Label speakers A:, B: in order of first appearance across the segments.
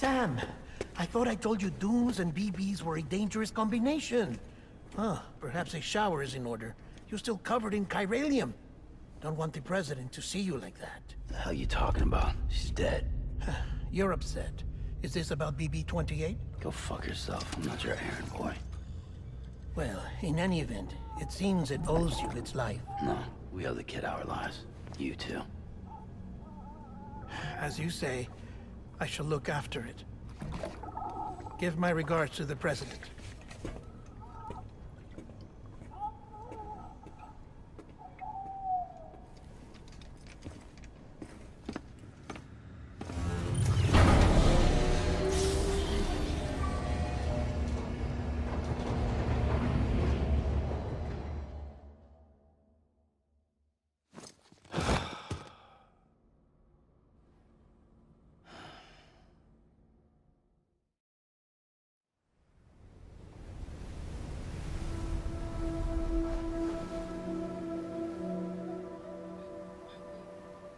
A: Sam, I thought I told you dooms and BBs were a dangerous combination. Huh, perhaps a shower is in order. You're still covered in chiralium. Don't want the president to see you like that.
B: The hell you talking about? She's dead.
A: You're upset. Is this about BB-28?
B: Go fuck yourself. I'm not your errand boy.
A: Well, in any event, it seems it owes you its life.
B: No, we owe the kid our lives. You too.
A: As you say, I shall look after it. Give my regards to the president.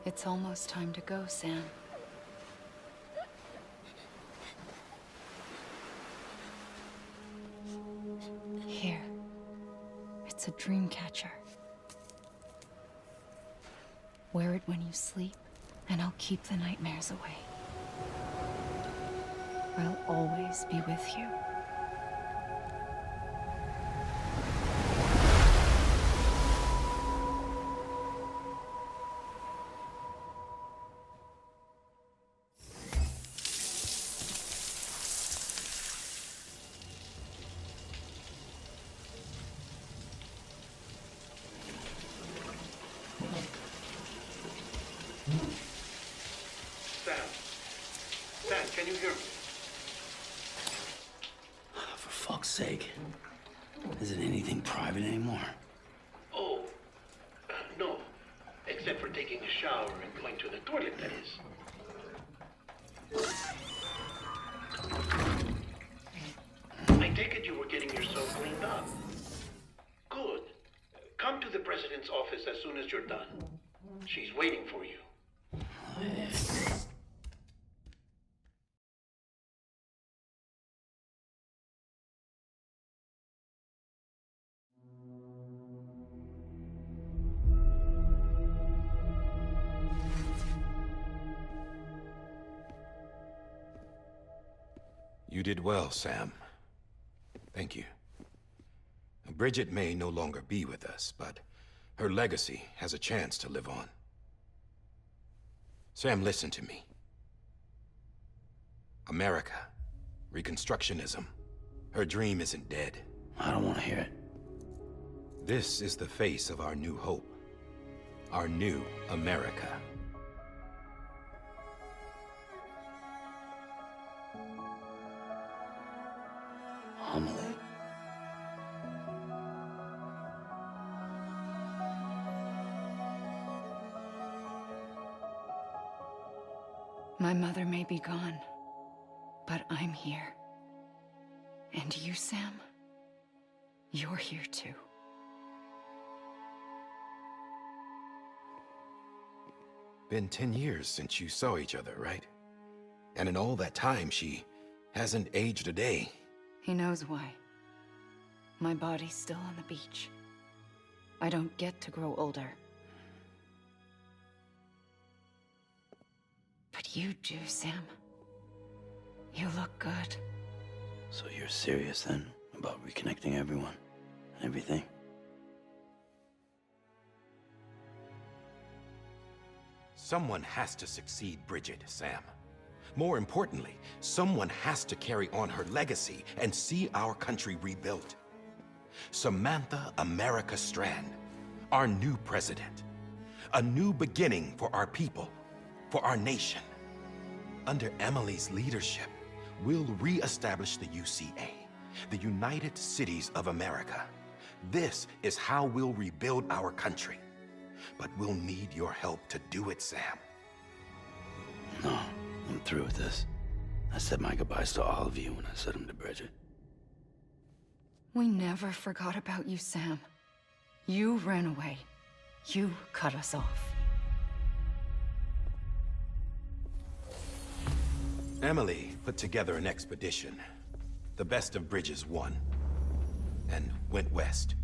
C: It's almost time to go, Sam. Here. It's a dream catcher. Wear it when you sleep, and I'll keep the nightmares away. I'll always be with you.
A: Sam, can you hear me?
B: For fuck's sake. Isn't anything private anymore?
A: Oh, no. Except for taking a shower and going to the toilet, that is. I take it you were getting yourself cleaned up. Good. Come to the president's office as soon as you're done. She's waiting for you.
D: You did well, Sam. Thank you. Bridget may no longer be with us, but her legacy has a chance to live on. Sam, listen to me. America, Reconstructionism, her dream isn't dead.
B: I don't want to hear it.
D: This is the face of our new hope. Our new America.
B: Amelie.
C: My mother may be gone, but I'm here. And you, Sam, you're here too.
D: Been 10 years since you saw each other, right? And in all that time, she hasn't aged a day.
C: He knows why. My body's still on the beach. I don't get to grow older. But you do, Sam. You look good.
B: So you're serious then about reconnecting everyone and everything?
D: Someone has to succeed Bridget, Sam. More importantly, someone has to carry on her legacy and see our country rebuilt. Samantha America Strand, our new president. A new beginning for our people, for our nation. Under Amelie's leadership, we'll re-establish the UCA, the United Cities of America. This is how we'll rebuild our country. But we'll need your help to do it, Sam.
B: No, I'm through with this. I said my goodbyes to all of you when I said them to Bridget.
C: We never forgot about you, Sam. You ran away. You cut us off.
D: Amelie, put together an expedition. The best of Bridges won, and went west.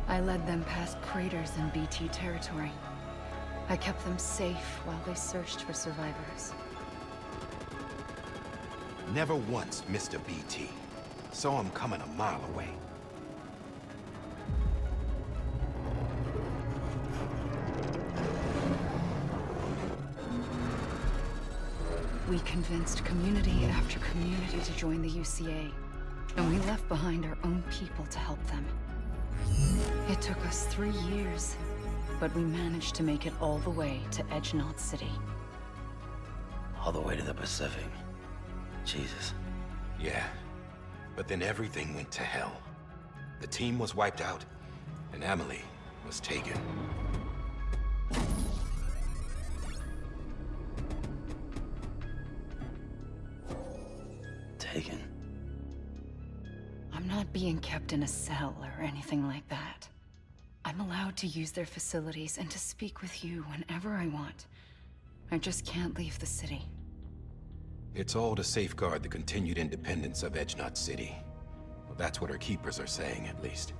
C: I led them past craters in BT territory. I kept them safe while they searched for survivors.
D: Never once missed a BT. Saw him coming a mile away.
C: We convinced community after community to join the UCA, and we left behind our own people to help them. It took us 3 years, but we managed to make it all the way to Edge-Knot City.
B: All the way to the Pacific. Jesus.
D: Yeah, but then everything went to hell. The team was wiped out, and Amelie was taken.
B: Taken?
C: I'm not being kept in a cell or anything like that. I'm allowed to use their facilities and to speak with you whenever I want. I just can't leave the city.
D: It's all to safeguard the continued independence of Edge-Knot City. Well, that's what our keepers are saying, at least.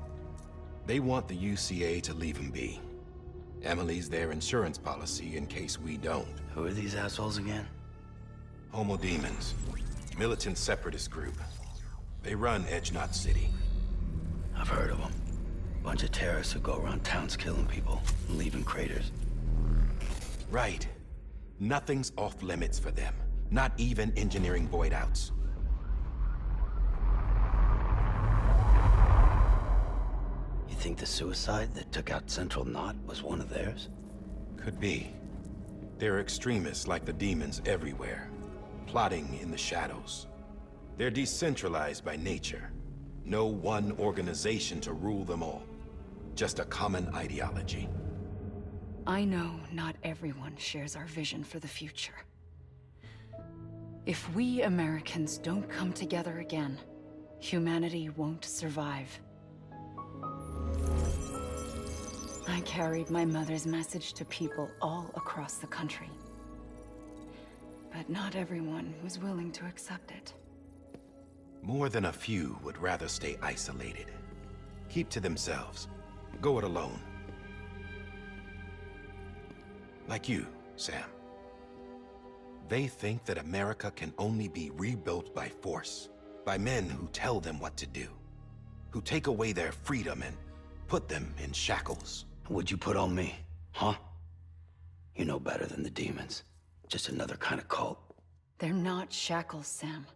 D: They want the UCA to leave him be. Amelie's their insurance policy in case we don't.
B: Who are these assholes again?
D: Homo Demons. Militant separatist group. They run Edge-Knot City.
B: I've heard of them. Bunch of terrorists who go around towns killing people and leaving craters.
D: Right. Nothing's off limits for them. Not even engineering void outs.
B: You think the suicide that took out Central Knot was one of theirs?
D: Could be. There are extremists like the demons everywhere, plotting in the shadows. They're decentralized by nature. No one organization to rule them all. Just a common ideology.
C: I know not everyone shares our vision for the future. If we Americans don't come together again, humanity won't survive. I carried my mother's message to people all across the country. But not everyone was willing to accept it.
D: More than a few would rather stay isolated. Keep to themselves. Go it alone. Like you, Sam. They think that America can only be rebuilt by force, by men who tell them what to do, who take away their freedom and put them in shackles.
B: What'd you put on me, huh? You know better than the demons. Just another kind of cult.
C: They're not shackles, Sam.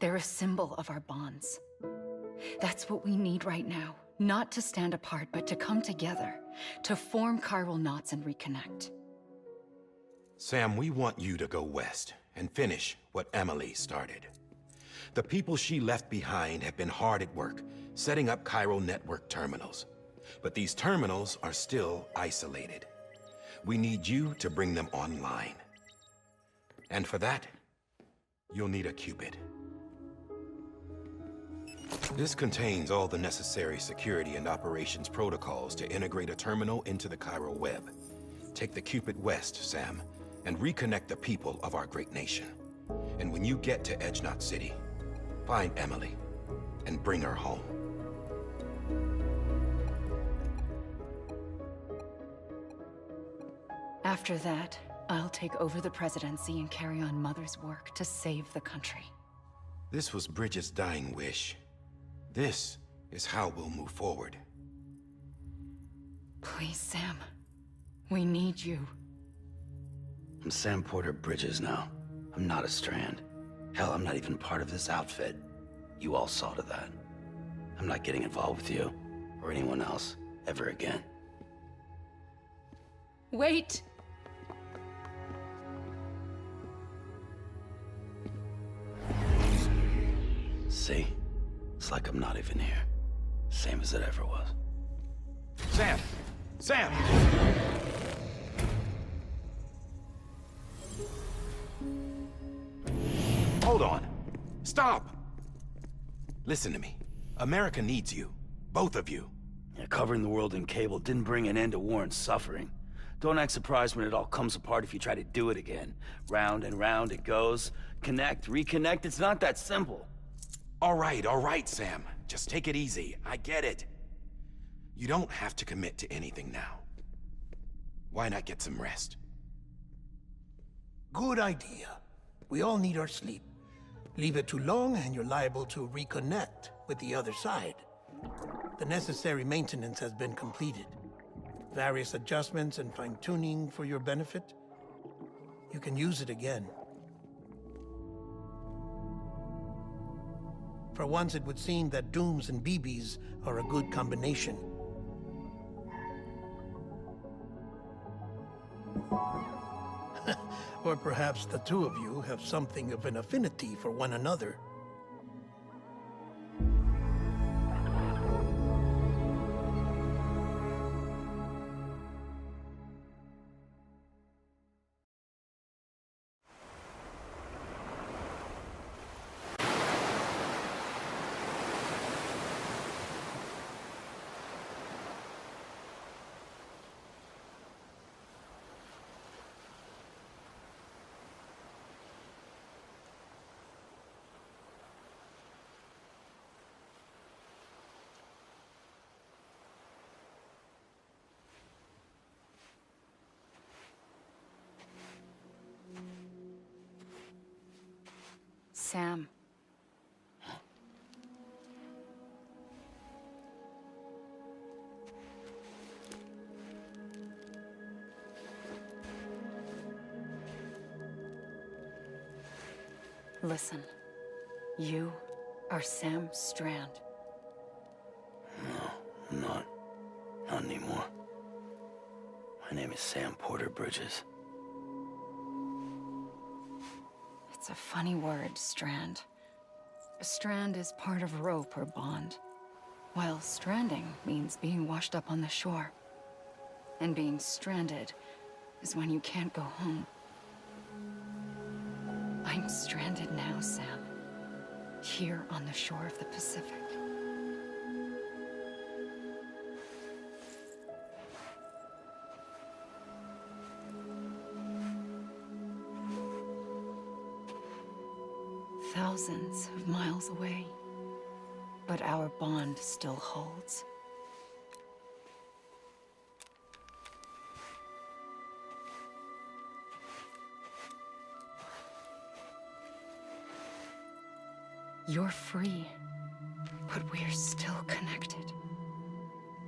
C: They're a symbol of our bonds. That's what we need right now. Not to stand apart, but to come together, to form chiral knots and reconnect.
D: Sam, we want you to go west and finish what Amelie started. The people she left behind have been hard at work, setting up chiral network terminals. But these terminals are still isolated. We need you to bring them online. And for that, you'll need a Cupid. This contains all the necessary security and operations protocols to integrate a terminal into the chiral web. Take the Cupid west, Sam, and reconnect the people of our great nation. And when you get to Edge-Knot City, find Amelie and bring her home.
C: After that, I'll take over the presidency and carry on Mother's work to save the country.
D: This was Bridget's dying wish. This is how we'll move forward.
C: Please, Sam. We need you.
B: I'm Sam Porter Bridges now. I'm not a Strand. Hell, I'm not even part of this outfit. You all saw to that. I'm not getting involved with you, or anyone else, ever again.
C: Wait!
B: See? It's like I'm not even here. Same as it ever was.
D: Sam! Sam! hold on. Stop! Listen to me. America needs you. Both of you.
B: Yeah, covering the world in cable didn't bring an end to war and suffering. Don't act surprised when it all comes apart if you try to do it again. Round and round it goes. Connect, reconnect, it's not that simple.
D: All right, Sam. Just take it easy. I get it. You don't have to commit to anything now. Why not get some rest?
A: Good idea. We all need our sleep. Leave it too long and you're liable to reconnect with the other side. The necessary maintenance has been completed. Various adjustments and fine-tuning for your benefit. You can use it again. For once, it would seem that dooms and BBs are a good combination. Or perhaps the two of you have something of an affinity for one another.
C: Sam. Listen. You are Sam Strand.
B: No, I'm not. Not anymore. My name is Sam Porter Bridges.
C: It's a funny word, Strand. A strand is part of rope or bond, while stranding means being washed up on the shore. And being stranded is when you can't go home. I'm stranded now, Sam. Here on the shore of the Pacific. Thousands of miles away, but our bond still holds. You're free, but we're still connected.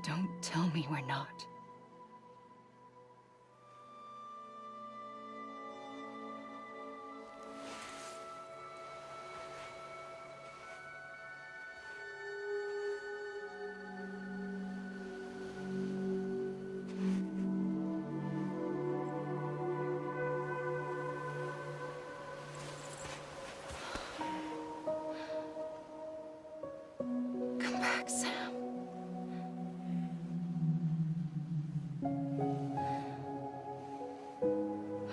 C: Don't tell me we're not. Come back, Sam.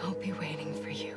C: I'll be waiting for you.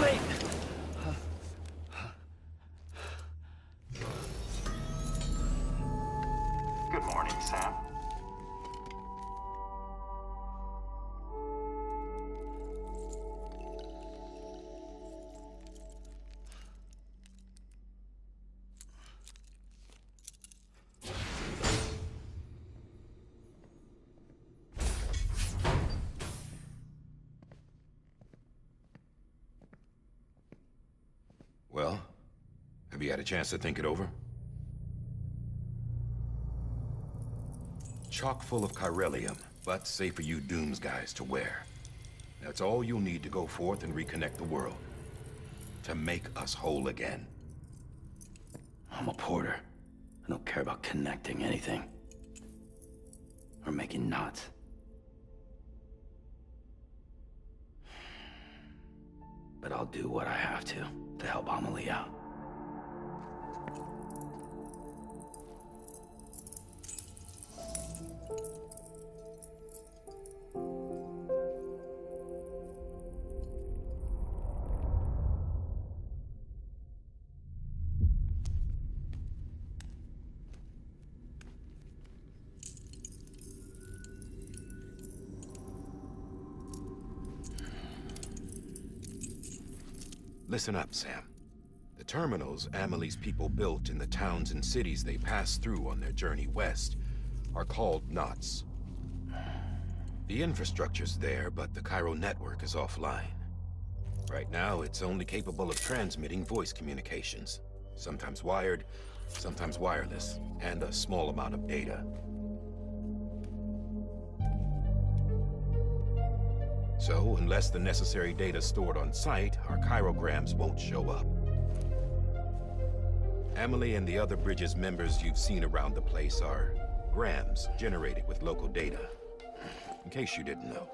B: Wait!
E: Good morning, Sam.
D: Well, have you had a chance to think it over? Chock full of chiralium, but safe for you Dooms guys to wear. That's all you'll need to go forth and reconnect the world. to make us whole again.
B: I'm a porter. I don't care about connecting anything. Or making knots. But I'll do what I have to help Amelie out.
D: Listen up, Sam. The terminals Amelie's people built in the towns and cities they passed through on their journey west are called knots. The infrastructure's there, but the Cairo network is offline. Right now, it's only capable of transmitting voice communications. Sometimes wired, sometimes wireless, and a small amount of data. So, unless the necessary data stored on site, our chirograms won't show up. Amelie and the other Bridges members you've seen around the place are grams generated with local data. In case you didn't know.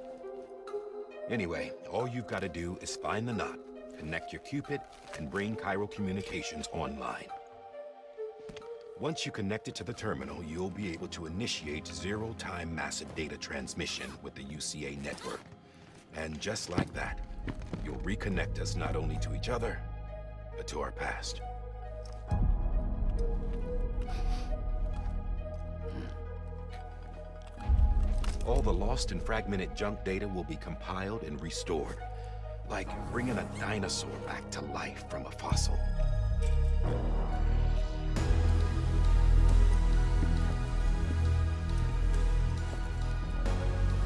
D: Anyway, all you've got to do is find the knot, connect your Cupid, and bring Cairo communications online. Once you connect it to the terminal, you'll be able to initiate zero-time massive data transmission with the UCA network. And just like that, you'll reconnect us not only to each other, but to our past. All the lost and fragmented junk data will be compiled and restored, like bringing a dinosaur back to life from a fossil.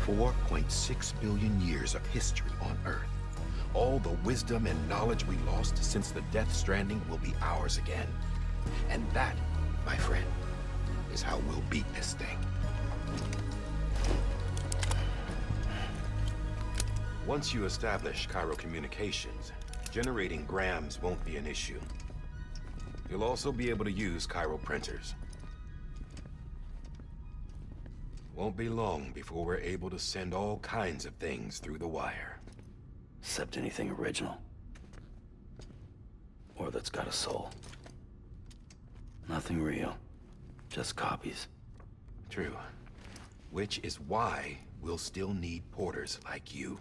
D: 4.6 billion years of history on Earth. All the wisdom and knowledge we lost since the Death Stranding will be ours again. And that, my friend, is how we'll beat this thing. Once you establish Cairo communications, generating grams won't be an issue. You'll also be able to use Cairo printers. Won't be long before we're able to send all kinds of things through the wire.
B: Except anything original. Or that's got a soul. Nothing real. Just copies.
D: True. Which is why we'll still need porters like you.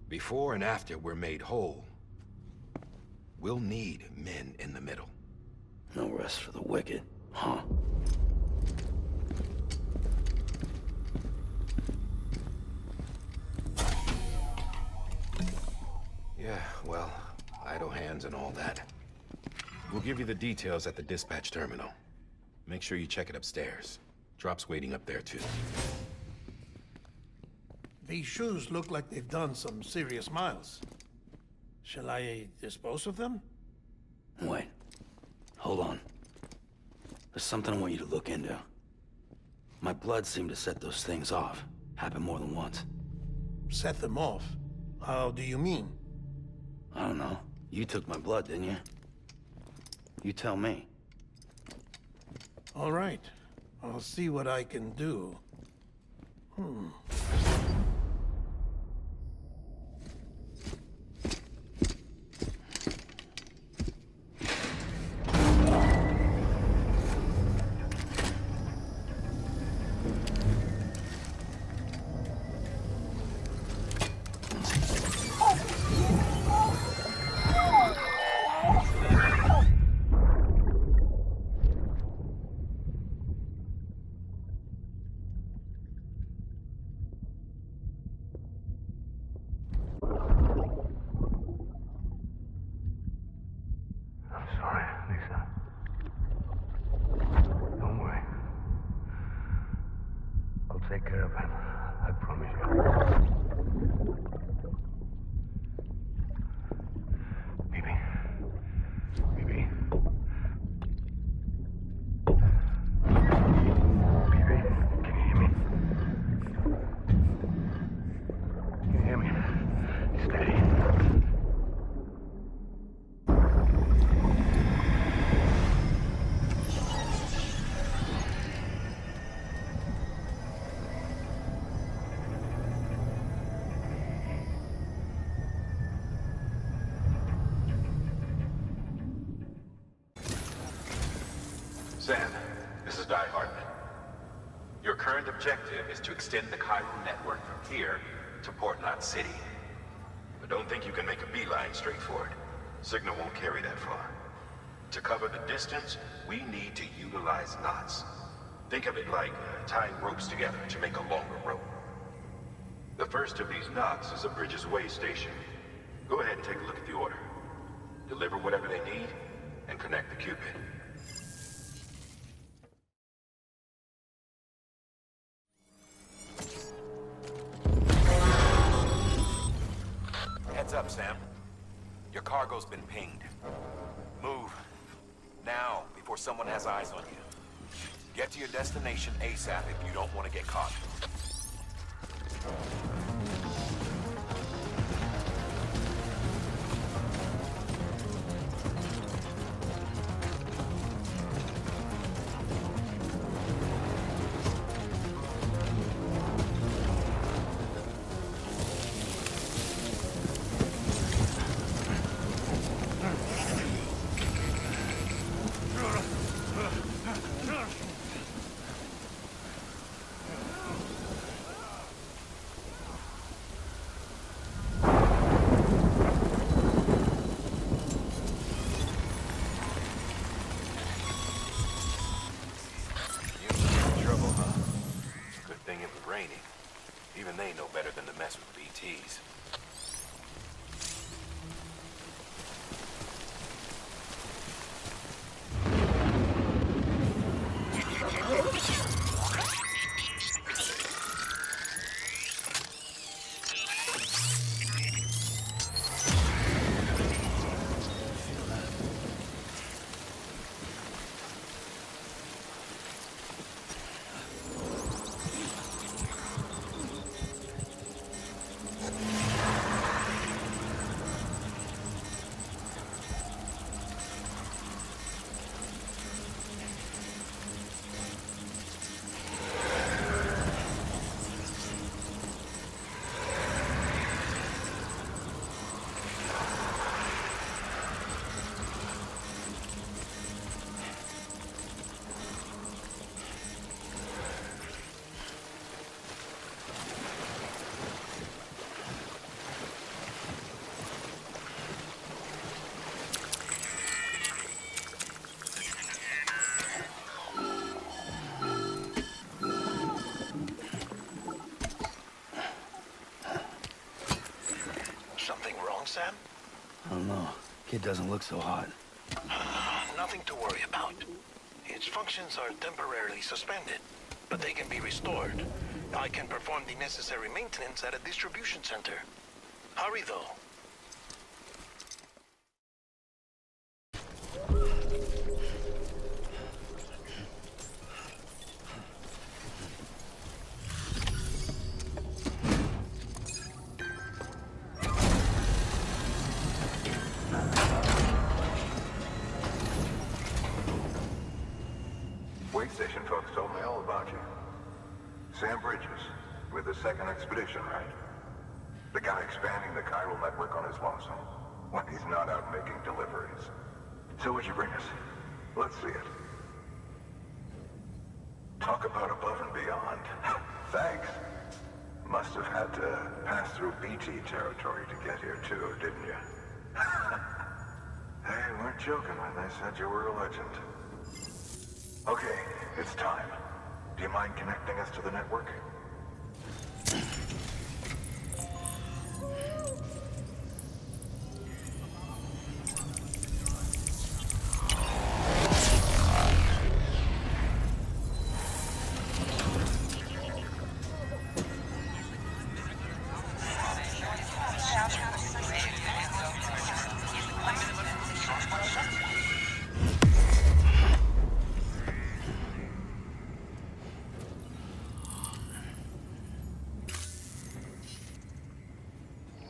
D: Before and after we're made whole, we'll need men in the middle.
B: No rest for the wicked, huh?
D: Yeah, well, idle hands and all that. We'll give you the details at the dispatch terminal. Make sure you check it upstairs. Drop's waiting up there, too.
A: These shoes look like they've done some serious miles. Shall I dispose of them?
B: Wait. Hold on. There's something I want you to look into. My blood seemed to set those things off. Happened more than once.
A: Set them off? How do you mean?
B: I don't know. You took my blood, didn't you? You tell me.
A: All right. I'll see what I can do.
E: I'm sorry, Lisa. Don't worry. I'll take care of him. I promise you. Baby. Baby. Baby, can you hear me? Can you hear me? Steady.
D: Sam, this is Die Hartman. Your current objective is to extend the chiral network from here to Port Knot City. But don't think you can make a beeline straight for it. Signal won't carry that far. To cover the distance, we need to utilize knots. Think of it like tying ropes together to make a longer rope. The first of these knots is a Bridges Way station. Go ahead and take a look at the order. Deliver whatever they need, and connect the Cupid. Heads up, Sam. Your cargo's been pinged. Move. Now, before someone has eyes on you. Get to your destination ASAP if you don't want to get caught. Even they know better than to mess with BTs.
A: Sam?
B: I don't know. Kid doesn't look so hot.
A: Nothing to worry about. Its functions are temporarily suspended, but they can be restored. I can perform the necessary maintenance at a distribution center. Hurry, though.
F: Wait station folks told me all about you. Sam Bridges, with the second expedition, right? The guy expanding the chiral network on his lonesome, when he's not out making deliveries. So what'd you bring us? Let's see it. Talk about above and beyond. Thanks. Must have had to pass through BT territory to get here too, didn't you? They weren't joking when they said you were a legend. Okay, it's time. Do you mind connecting us to the network?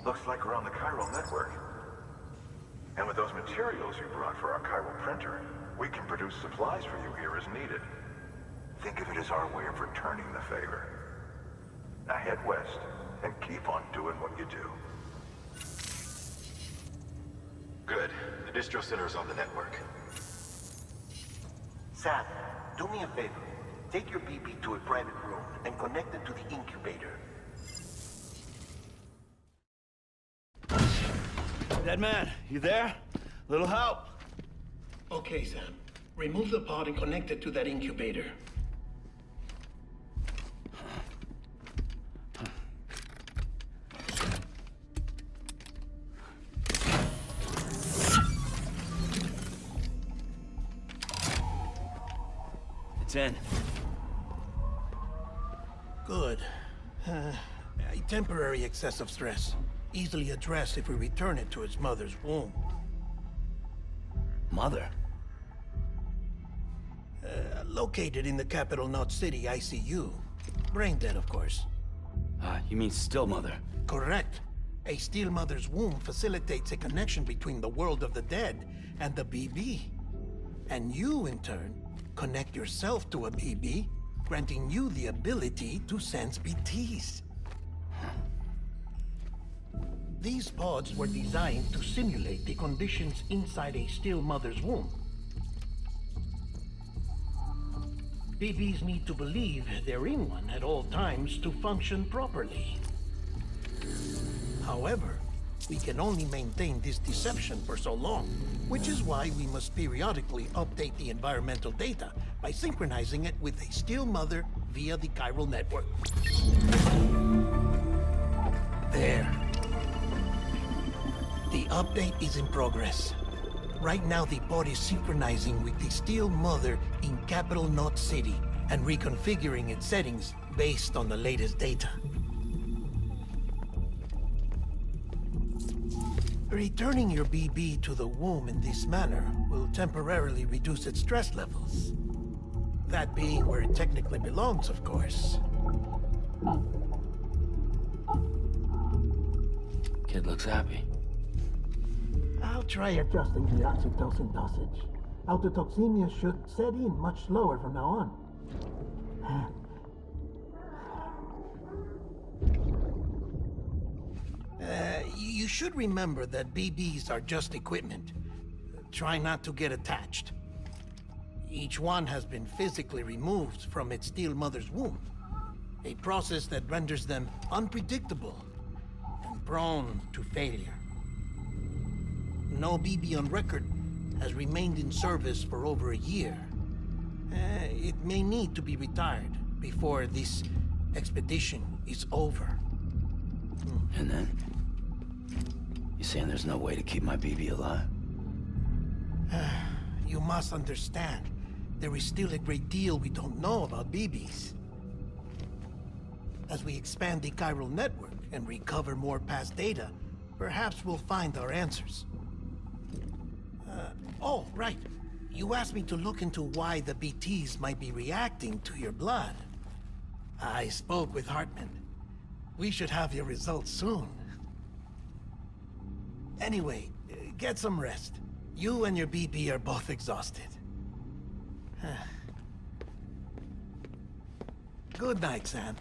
F: Looks like we're on the chiral network. And with those materials you brought for our chiral printer, we can produce supplies for you here as needed. Think of it as our way of returning the favor. Now head west and keep on doing what you do.
D: Good. The distro center is on the network.
A: Sam, do me a favor. Take your BB to a private room and connect it to the incubator.
G: Dead man, you there? Little help?
A: Okay, Sam. Remove the pod and connect it to that incubator.
G: It's in.
A: Good. A temporary excessive stress. Easily addressed if we return it to its mother's womb.
G: Mother?
A: Located in the capital Knot City ICU. Brain dead, of course.
G: You mean still mother?
A: Correct. A steel mother's womb facilitates a connection between the world of the dead and the BB. And you, in turn, connect yourself to a BB, granting you the ability to sense BTs. These pods were designed to simulate the conditions inside a still mother's womb. BBs need to believe they're in one at all times to function properly. However, we can only maintain this deception for so long, which is why we must periodically update the environmental data by synchronizing it with a still mother via the chiral network. There. The update is in progress. Right now, the pod is synchronizing with the Steel Mother in Capital Knot City and reconfiguring its settings based on the latest data. Returning your BB to the womb in this manner will temporarily reduce its stress levels. That being where it technically belongs, of course.
G: Kid looks happy.
A: I'll try adjusting the oxytocin dosage. Autotoxemia should set in much slower from now on. You should remember that BBs are just equipment. Try not to get attached. Each one has been physically removed from its steel mother's womb. A process that renders them unpredictable and prone to failure. No BB on record has remained in service for over a year. It may need to be retired before this expedition is over.
G: And then? You saying there's no way to keep my BB alive?
A: You must understand, there is still a great deal we don't know about BBs. As we expand the chiral network and recover more past data, perhaps we'll find our answers. Oh, right. You asked me to look into why the BTs might be reacting to your blood. I spoke with Hartman. We should have your results soon. Anyway, get some rest. You and your BB are both exhausted. Good night, Sam.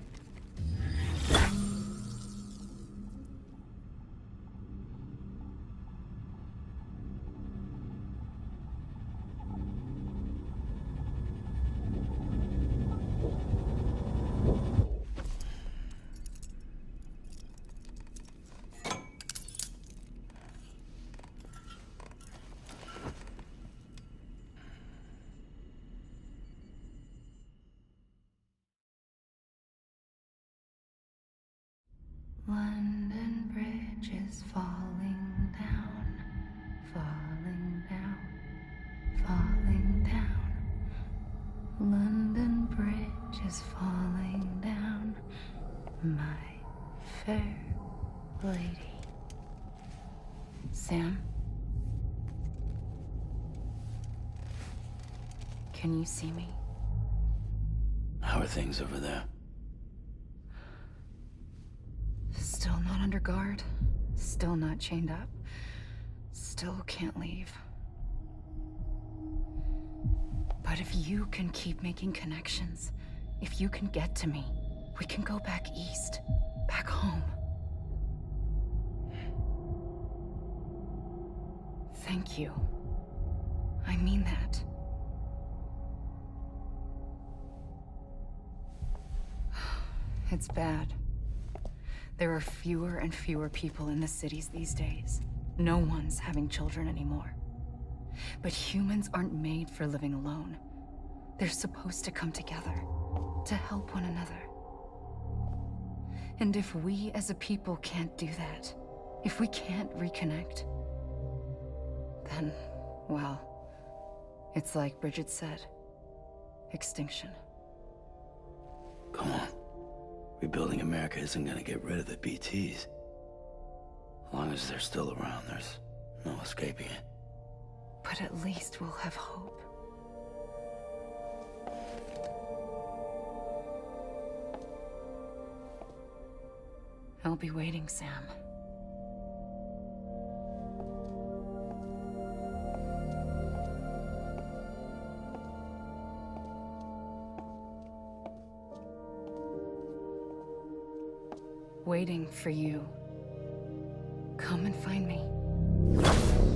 C: London Bridge is falling down, falling down, falling down. London Bridge is falling down, my fair lady. Sam? Can you see me?
G: How are things over there?
C: Still not under guard. Still not chained up. Still can't leave. But if you can keep making connections, if you can get to me, we can go back east. Back home. Thank you. I mean that. It's bad. There are fewer and fewer people in the cities these days. No one's having children anymore. But humans aren't made for living alone. They're supposed to come together, to help one another. And if we as a people can't do that, if we can't reconnect, then, well, it's like Bridget said, extinction.
G: Come on. Rebuilding America isn't gonna get rid of the BTs. As long as they're still around, there's no escaping it.
C: But at least we'll have hope. I'll be waiting, Sam. Waiting for you. Come and find me.